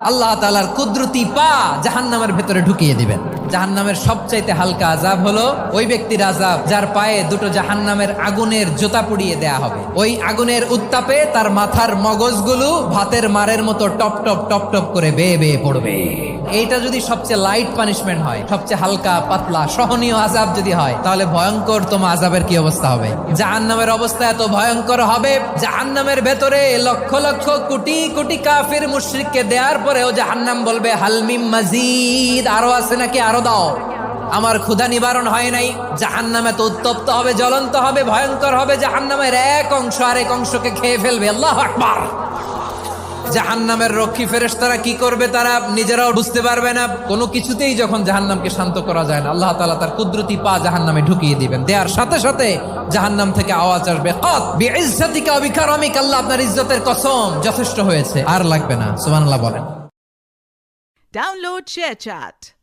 আল্লাহ তাআলার কুদরতি পা জাহান্নামের ভেতরে ঢুকিয়ে দিবেন। জাহান্নামের সবচাইতে হালকা আযাব হলো ওই ব্যক্তির আযাব যার পায়ে দুটো জাহান্নামের আগুনের জুতা পুড়িয়ে দেয়া হবে। ওই আগুনের উত্তাপে তার মাথার মগজগুলো ভাতের মারের মতো টপ টপ টপ টপ করে বেয়ে বেয়ে পড়বে। এইটা যদি সবচেয়ে লাইট পানিশমেন্ট হয়, সবচেয়ে হালকা পাতলা সহনীয় আযাব যদি হয়, তাহলে ভয়ঙ্কর তোমার আযাবের কি অবস্থা হবে? জাহান্নামের অবস্থা এত ভয়ঙ্কর হবে, জাহান্নামের ভেতরে লক্ষ লক্ষ কোটি কোটি কাফির মুশরিককে দেওয়ার পরেও জাহান্নাম বলবে হালমিম মাজিদ, আরো আছে নাকি, আরো দাও, আমার ক্ষুধা নিবারণ হয় নাই। জাহান্নামে তো উত্তপ্ত হবে, জ্বলন্ত হবে, ভয়ঙ্কর হবে। জাহান্নামের এক অংশ আরেক অংশকে খেয়ে ফেলবে। আল্লাহু আকবার। জাহান্নামের রক্ষী ফেরেশতারা কি করবে তারা নিজেরাও বুঝতে পারবে না। কোনো কিছুতেই যখন জাহান্নামকে শান্ত করা যায় না, আল্লাহ তাআলা তার কুদরতি পা জাহান্নামে ঢুকিয়ে দিবেন। দেওয়ার সাথে সাথে জাহান্নাম থেকে আওয়াজ আসবে, কাত বিইজ্জাতিকা ওয়া বিকারামিকা, আল্লাহ আপনার ইজ্জতের কসম, যথেষ্ট হয়েছে, আর লাগবে না। সুবহানাল্লাহ বলেন। Download ShareChat.